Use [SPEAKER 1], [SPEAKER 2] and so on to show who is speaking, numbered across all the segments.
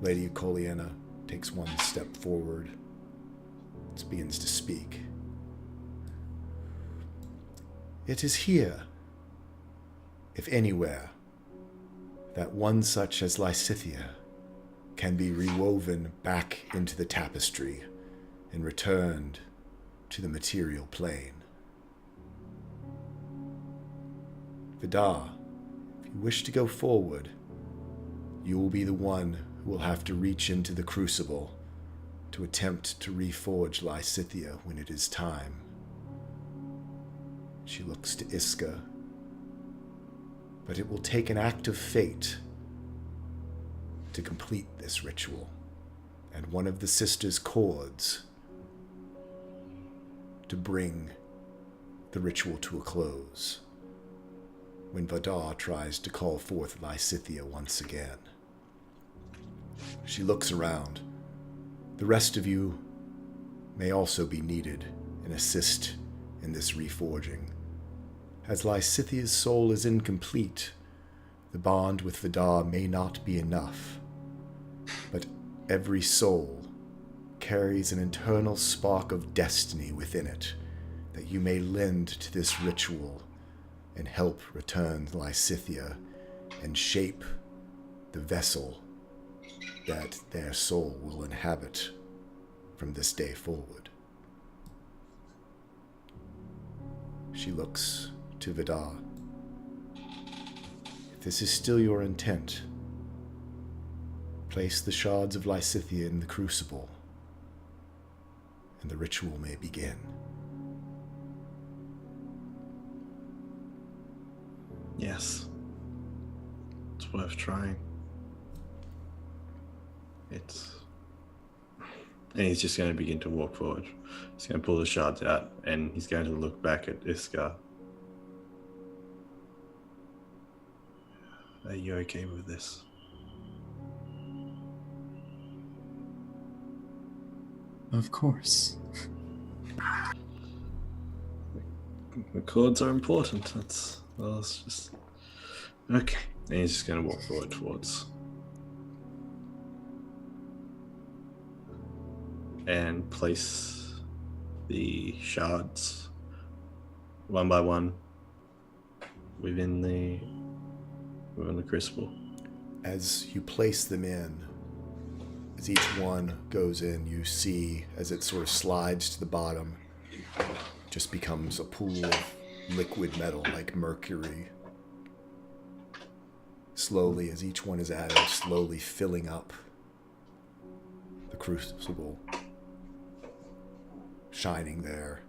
[SPEAKER 1] Lady Coliana takes one step forward and begins to speak. It is here, if anywhere, that one such as Lysithia can be rewoven back into the tapestry and returned to the material plane. Vidar, if you wish to go forward, you will be the one who will have to reach into the Crucible to attempt to reforge Lysithia when it is time. She looks to Iska, but it will take an act of fate to complete this ritual, and one of the sisters' cords to bring the ritual to a close when Vidar tries to call forth Lysithia once again. She looks around. The rest of you may also be needed and assist in this reforging. As Lysithia's soul is incomplete, the bond with Vidar may not be enough, but every soul carries an internal spark of destiny within it that you may lend to this ritual and help return Lysithia and shape the vessel that their soul will inhabit from this day forward. She looks to Vidar. If this is still your intent, place the shards of Lysithia in the Crucible, and the ritual may begin.
[SPEAKER 2] Yes. It's worth trying. And he's just going to begin to walk forward. He's going to pull the shards out, and he's going to look back at Iska. Are you okay with this?
[SPEAKER 3] Of course.
[SPEAKER 2] The cords are important. It's just... Okay. And he's just going to walk forward towards... and place the shards one by one within the crucible.
[SPEAKER 1] As you place them in, as each one goes in, you see as it sort of slides to the bottom, just becomes a pool of liquid metal like mercury. Slowly, as each one is added, slowly filling up the crucible. Shining there,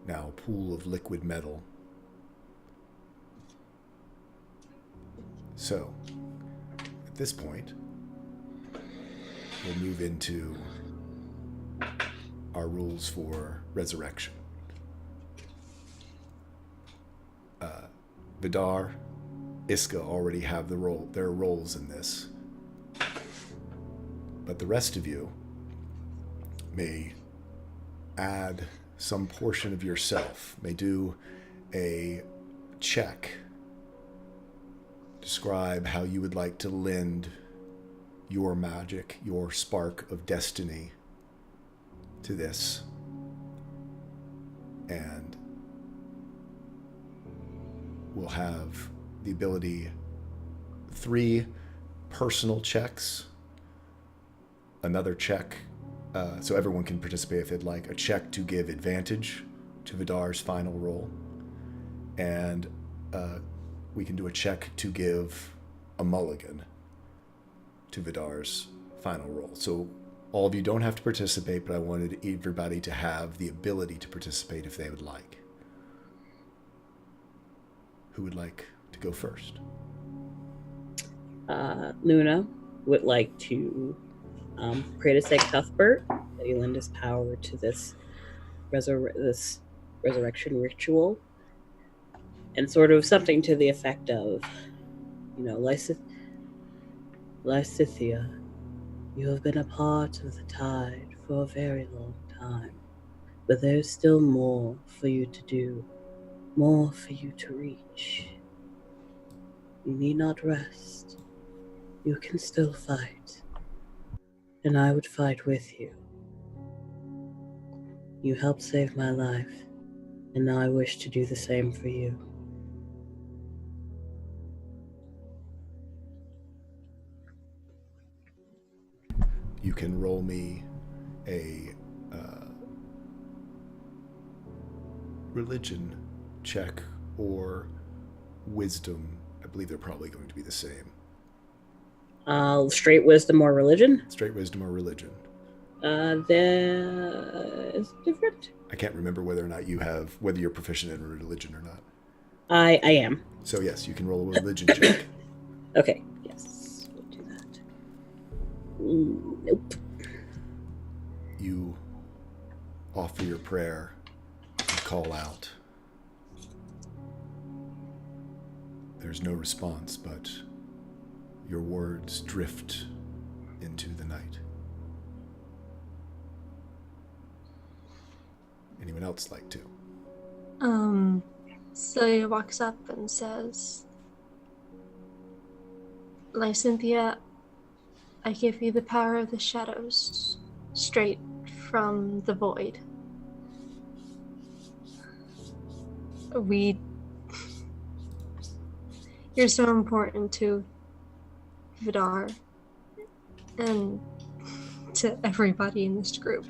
[SPEAKER 1] now a pool of liquid metal. So, at this point, we'll move into our rules for resurrection. Vidar, Iska already have their roles in this, but the rest of you may add some portion of yourself, may do a check. Describe how you would like to lend your magic, your spark of destiny to this. And we'll have the ability, 3 personal checks, another check, so everyone can participate if they'd like, a check to give advantage to Vidar's final roll, and we can do a check to give a mulligan to Vidar's final roll. So all of you don't have to participate, but I wanted everybody to have the ability to participate if they would like. Who would like to go first?
[SPEAKER 4] Luna would like to pray to Saint Cuthbert that he lend his power to this resurrection ritual, and sort of something to the effect of, Lysithia, you have been a part of the tide for a very long time, but there's still more for you to do, more for you to reach. You need not rest. You can still fight. and I would fight with you. You helped save my life, and now I wish to do the same for you.
[SPEAKER 1] You can roll me a religion check or wisdom. I believe they're probably going to be the same.
[SPEAKER 4] Straight wisdom or religion?
[SPEAKER 1] Straight wisdom or religion.
[SPEAKER 4] That's different.
[SPEAKER 1] I can't remember whether you're proficient in religion or not.
[SPEAKER 4] I am.
[SPEAKER 1] So yes, you can roll a religion check.
[SPEAKER 4] Okay, yes, we'll do that. Nope.
[SPEAKER 1] You offer your prayer and call out. There's no response, but your words drift into the night. Anyone else like to?
[SPEAKER 5] Celia walks up and says, Lysithia, I give you the power of the shadows, straight from the void. You're so important to Vidar and to everybody in this group.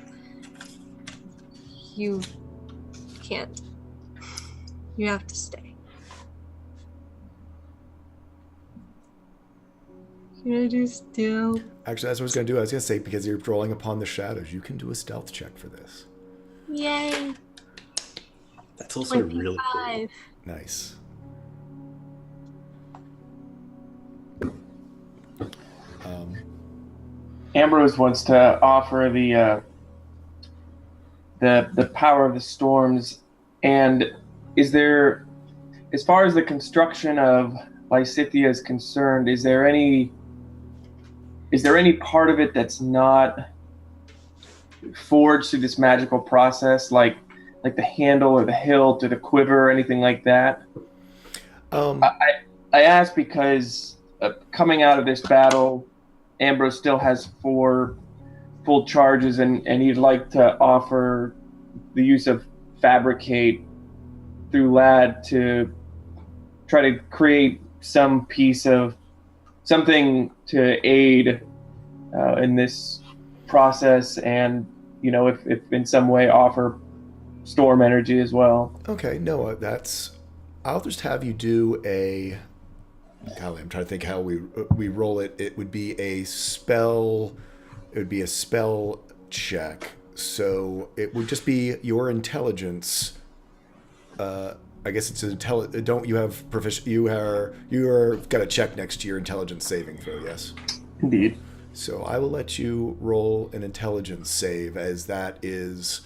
[SPEAKER 5] You can't. You have to stay. Can I just do?
[SPEAKER 1] Actually, that's what I was going to do. I was going to say, because you're drawing upon the shadows, you can do a stealth check for this.
[SPEAKER 5] Yay!
[SPEAKER 2] That's also really cool.
[SPEAKER 5] 25.
[SPEAKER 1] Nice.
[SPEAKER 6] Ambrose wants to offer the power of the storms, and is there, as far as the construction of Lysithia is concerned, is there any part of it that's not forged through this magical process, like the handle or the hilt or the quiver or anything like that? I ask because coming out of this battle, Ambrose still has 4 full charges, and he'd like to offer the use of fabricate through Lad to try to create some piece of something to aid in this process, and if in some way offer storm energy as well.
[SPEAKER 1] Okay, no, I'll just have you do a. Golly, I'm trying to think how we roll it. It would be a spell. It would be a spell check. So it would just be your intelligence. I guess it's Don't you have proficient? You're got a check next to your intelligence saving throw. Yes.
[SPEAKER 6] Indeed.
[SPEAKER 1] So I will let you roll an intelligence save, as that is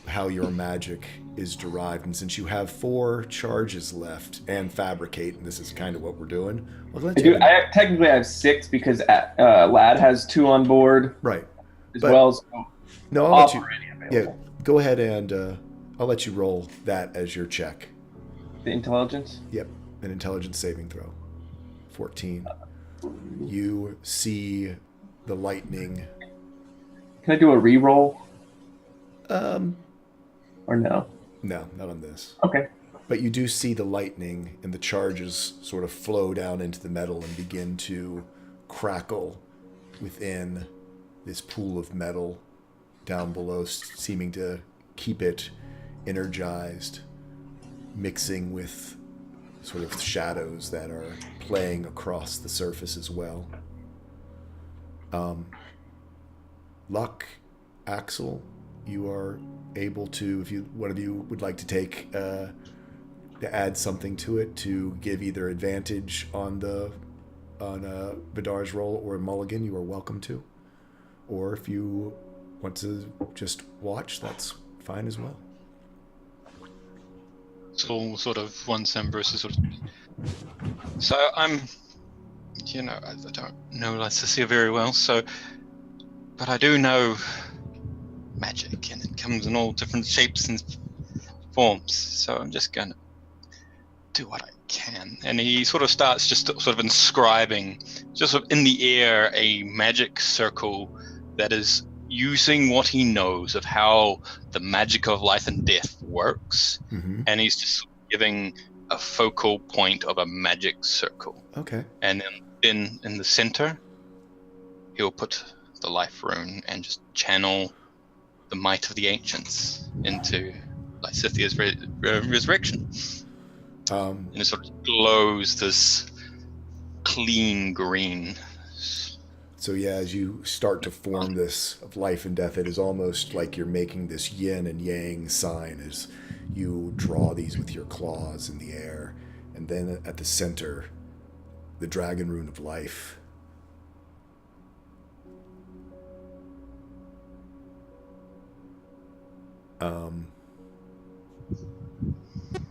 [SPEAKER 1] how your magic is derived. And since you have 4 charges left and fabricate, and this is kind of what we're doing,
[SPEAKER 6] I technically have 6 because Lad has 2 on board.
[SPEAKER 1] Right.
[SPEAKER 6] As well. So
[SPEAKER 1] no, I'll let you. Yeah, go ahead and I'll let you roll that as your check.
[SPEAKER 6] The intelligence?
[SPEAKER 1] Yep, an intelligence saving throw. 14. You see the lightning.
[SPEAKER 6] Can I do a re-roll? Or no?
[SPEAKER 1] No, not on this.
[SPEAKER 6] Okay.
[SPEAKER 1] But you do see the lightning and the charges sort of flow down into the metal and begin to crackle within this pool of metal down below, seeming to keep it energized, mixing with sort of shadows that are playing across the surface as well. Luck, Axel, you are able to, if one of you would like to take to add something to it to give either advantage on Vidar's roll or a mulligan, you are welcome to. Or if you want to just watch, that's fine as well.
[SPEAKER 7] So sort of once Ambrose is sort of. So I'm, I don't know Lysithia very well, but I do know magic, and it comes in all different shapes and forms. So I'm just gonna do what I can. And he sort of starts just sort of inscribing, just sort of in the air, a magic circle that is using what he knows of how the magic of life and death works.
[SPEAKER 1] Mm-hmm.
[SPEAKER 7] And he's just giving a focal point of a magic circle.
[SPEAKER 1] Okay.
[SPEAKER 7] And then in the center, he'll put the life rune and just channel the might of the ancients into Lysithia's resurrection. And it sort of glows this clean green.
[SPEAKER 1] So yeah, as you start to form this of life and death, it is almost like you're making this yin and yang sign as you draw these with your claws in the air. And then at the center, the dragon rune of life.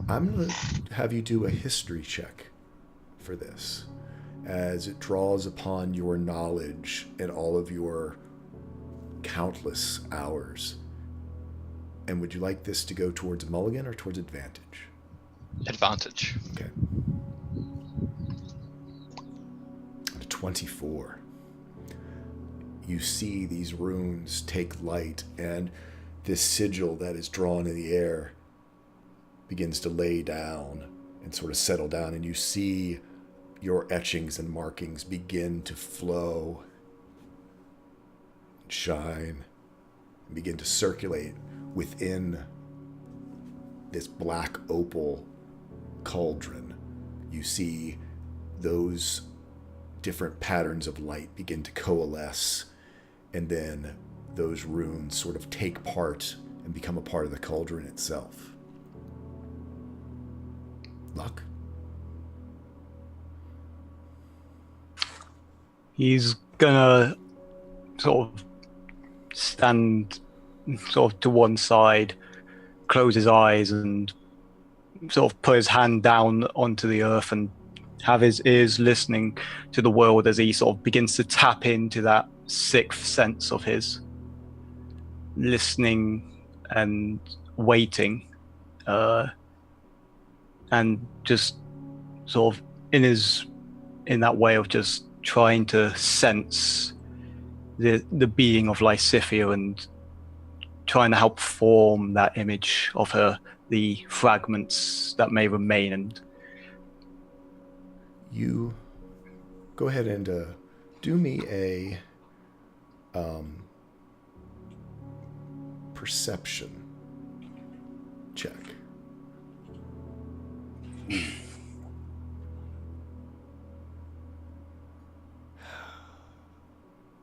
[SPEAKER 1] I'm going to have you do a history check for this, as it draws upon your knowledge and all of your countless hours. And would you like this to go towards a mulligan or towards advantage?
[SPEAKER 7] Advantage.
[SPEAKER 1] Okay. 24. You see these runes take light, and this sigil that is drawn in the air begins to lay down and sort of settle down, and you see your etchings and markings begin to flow and shine and begin to circulate within this black opal cauldron. You see those different patterns of light begin to coalesce, and then those runes sort of take part and become a part of the cauldron itself. Luck?
[SPEAKER 8] He's gonna sort of stand sort of to one side, close his eyes, and sort of put his hand down onto the earth and have his ears listening to the world as he sort of begins to tap into that sixth sense of his, listening and waiting, and just sort of in that way of just trying to sense the being of Lysithia and trying to help form that image of her, the fragments that may remain. And
[SPEAKER 1] you go ahead and do me a perception check.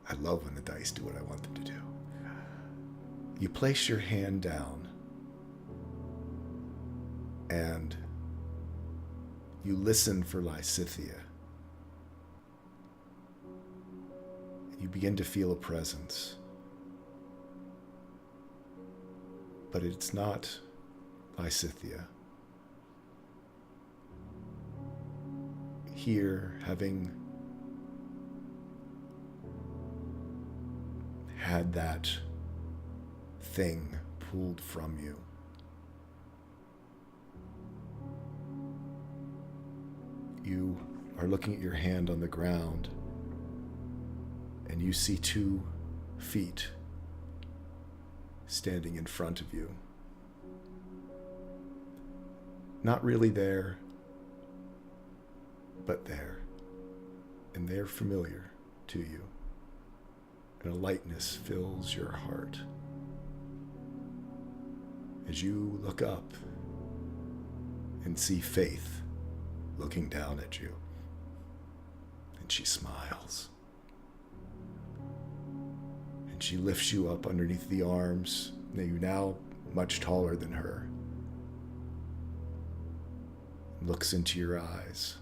[SPEAKER 1] I love when the dice do what I want them to do. You place your hand down and you listen for Lysithia. You begin to feel a presence. But it's not Lysithia. Here, having had that thing pulled from you, you are looking at your hand on the ground, and you see 2 feet standing in front of you. Not really there, but there. And they're familiar to you. And a lightness fills your heart as you look up and see Faith looking down at you. And she smiles. And she lifts you up underneath the arms. You're now much taller than her. Looks into your eyes.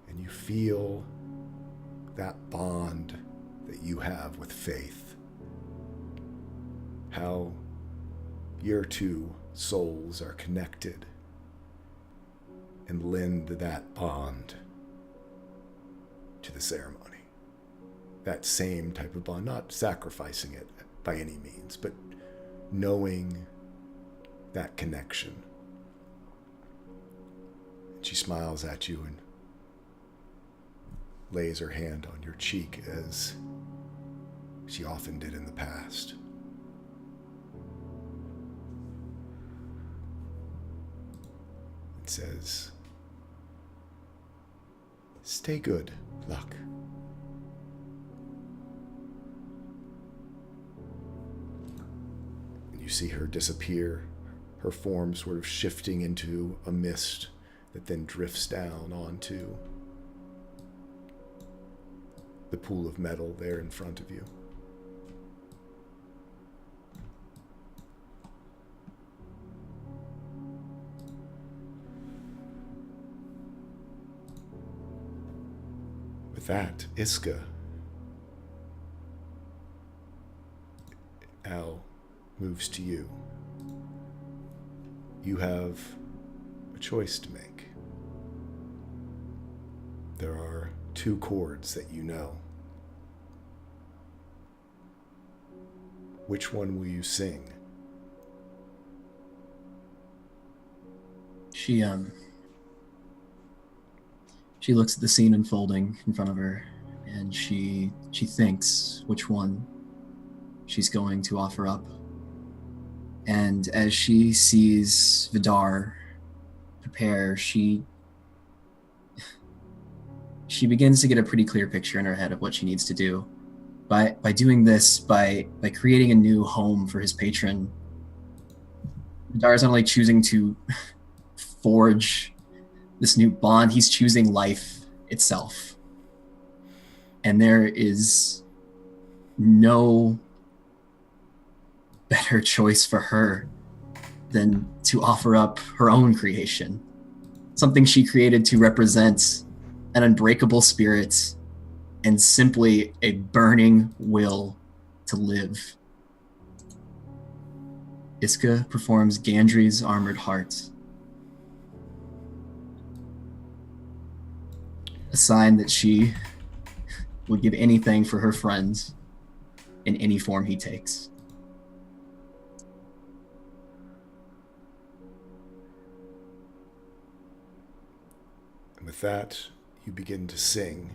[SPEAKER 1] And you feel that bond that you have with Faith. How your 2 souls are connected and lend that bond to the ceremony. That same type of bond, not sacrificing it by any means, but knowing that connection. She smiles at you and lays her hand on your cheek as she often did in the past. It says, "Stay good, Luck." You see her disappear, her form sort of shifting into a mist that then drifts down onto the pool of metal there in front of you. With that, Iska now moves to you. You have a choice to make. There are two chords that you know. Which one will you sing?
[SPEAKER 3] She looks at the scene unfolding in front of her, and she thinks which one she's going to offer up. And as she sees Vidar prepare, she begins to get a pretty clear picture in her head of what she needs to do. By doing this, by creating a new home for his patron, Vidar is not only choosing to forge this new bond, he's choosing life itself. And there is no better choice for her than to offer up her own creation. Something she created to represent an unbreakable spirit and simply a burning will to live. Iska performs Gandry's Armored Heart, a sign that she would give anything for her friend in any form he takes.
[SPEAKER 1] And with that, you begin to sing.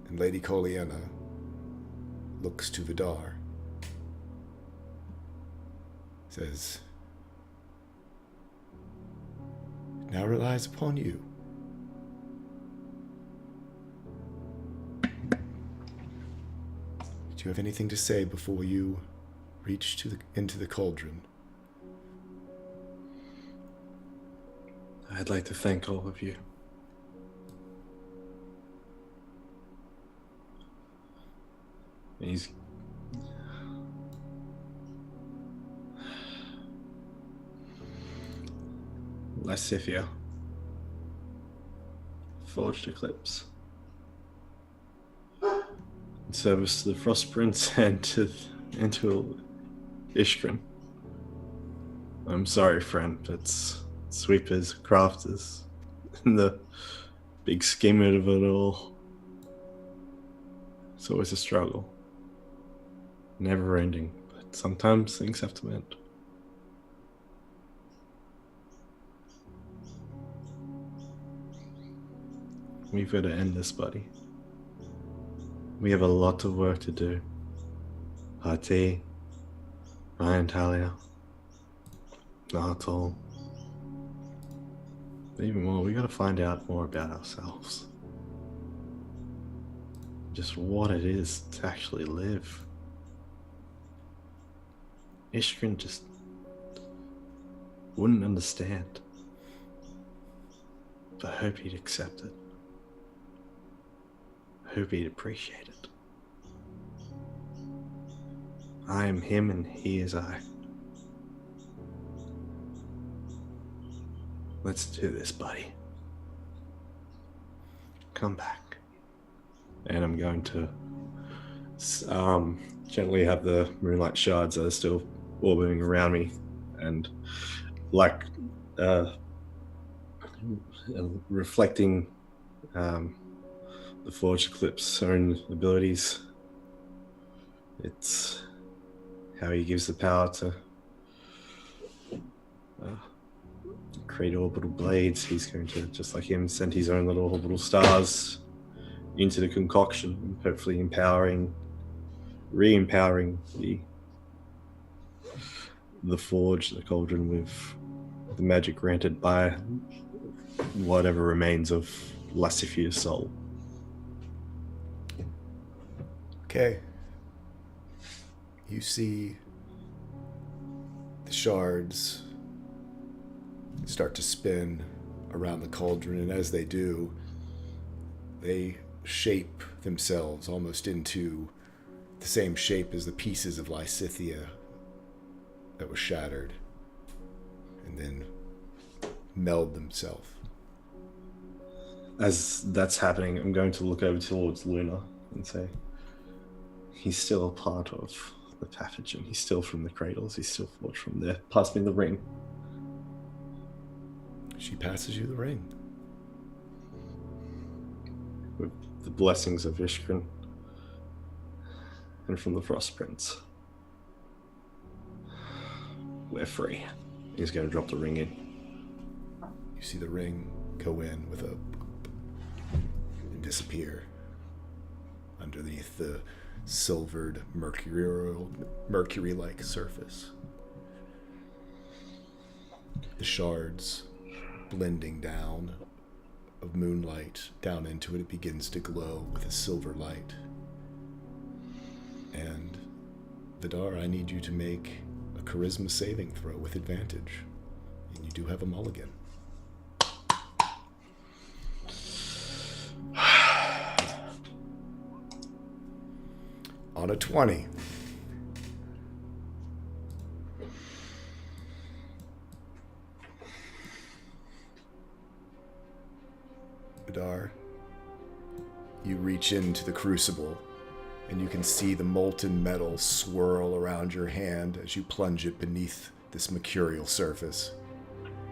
[SPEAKER 1] And Lady Coliena looks to Vidar, says, "It now relies upon you." Do you have anything to say before you reach into the cauldron?
[SPEAKER 2] I'd like to thank all of you. He's Lysithia, Forged Eclipse, in service to the Frost Prince and to Ishkrin. I'm sorry, friend, but sweepers, crafters, and the big scheme of it all. It's always a struggle. Never ending, but sometimes things have to end. We've got to end this, buddy. We have a lot of work to do. Hati, Ryan Talia, Natal. But even more, we got to find out more about ourselves. Just what it is to actually live. Ishkrin just wouldn't understand. But I hope he'd accept it. I hope he'd appreciate it. I am him and he is I. Let's do this, buddy. Come back. And I'm going to gently have the moonlight shards that are still orbiting around me, and like reflecting the Forged Eclipse's own abilities. It's how he gives the power to create orbital blades. He's going to, just like him, send his own little orbital stars into the concoction, hopefully re-empowering the forge, the cauldron, with the magic granted by whatever remains of Lysithia's soul.
[SPEAKER 1] Okay. You see the shards start to spin around the cauldron, and as they do, they shape themselves almost into the same shape as the pieces of Lysithia that was shattered, and then meld themselves.
[SPEAKER 2] As that's happening, I'm going to look over towards Luna and say, he's still a part of the pathogen. He's still from the cradles. He's still forged from there. Pass me the ring.
[SPEAKER 1] She passes you the ring.
[SPEAKER 2] With the blessings of Ishkrin and from the Frost Prince. We're free. He's going to drop the ring in.
[SPEAKER 1] You see the ring go in with a and disappear underneath the silvered mercury-like surface. The shards blending down of moonlight down into it. It begins to glow with a silver light. And Vidar, I need you to make a charisma saving throw with advantage. And you do have a mulligan. On a 20. Vidar, you reach into the crucible, and you can see the molten metal swirl around your hand as you plunge it beneath this mercurial surface.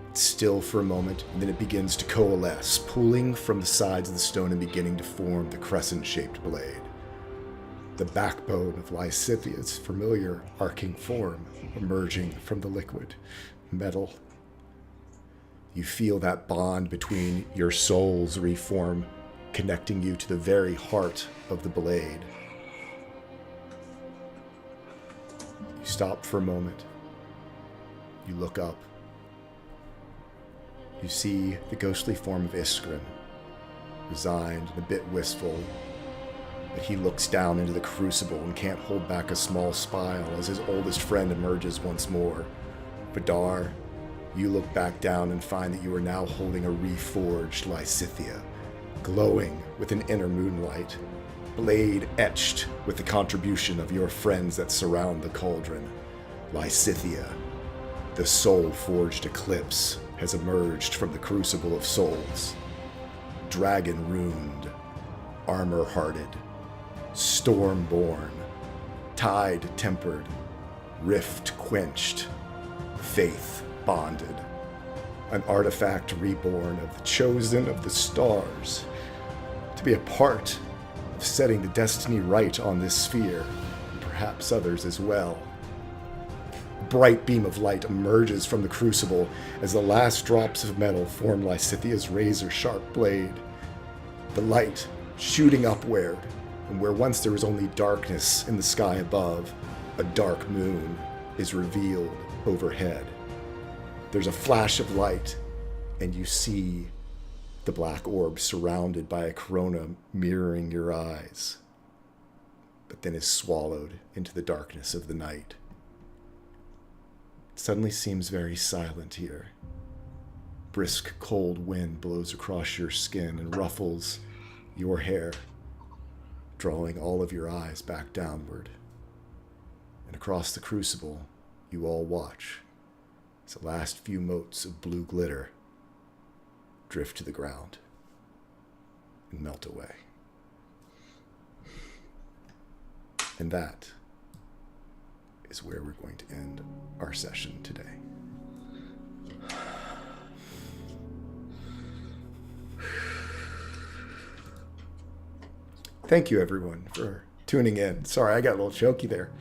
[SPEAKER 1] It's still for a moment, and then it begins to coalesce, pulling from the sides of the stone and beginning to form the crescent-shaped blade. The backbone of Lysithia's familiar arcing form emerging from the liquid metal. You feel that bond between your souls reform, connecting you to the very heart of the blade. You stop for a moment. You look up. You see the ghostly form of Iskrin, resigned and a bit wistful, but he looks down into the crucible and can't hold back a small smile as his oldest friend emerges once more. Vidar, you look back down and find that you are now holding a reforged Lysithia, glowing with an inner moonlight, blade etched with the contribution of your friends that surround the cauldron. Lysithia, the soul-forged eclipse, has emerged from the crucible of souls. Dragon-runed, armor-hearted, storm-born, tide-tempered, rift-quenched, faith-bonded. An artifact reborn of the chosen of the stars, to be a part of setting the destiny right on this sphere, and perhaps others as well. A bright beam of light emerges from the crucible as the last drops of metal form Lysithia's razor-sharp blade. The light shooting upward, and where once there was only darkness in the sky above, a dark moon is revealed overhead. There's a flash of light, and you see the black orb surrounded by a corona mirroring your eyes, but then is swallowed into the darkness of the night. It suddenly seems very silent here. Brisk, cold wind blows across your skin and ruffles your hair, drawing all of your eyes back downward. And across the crucible, you all watch as the last few motes of blue glitter drift to the ground and melt away. And that is where we're going to end our session today. Thank you, everyone, for tuning in. Sorry, I got a little choky there.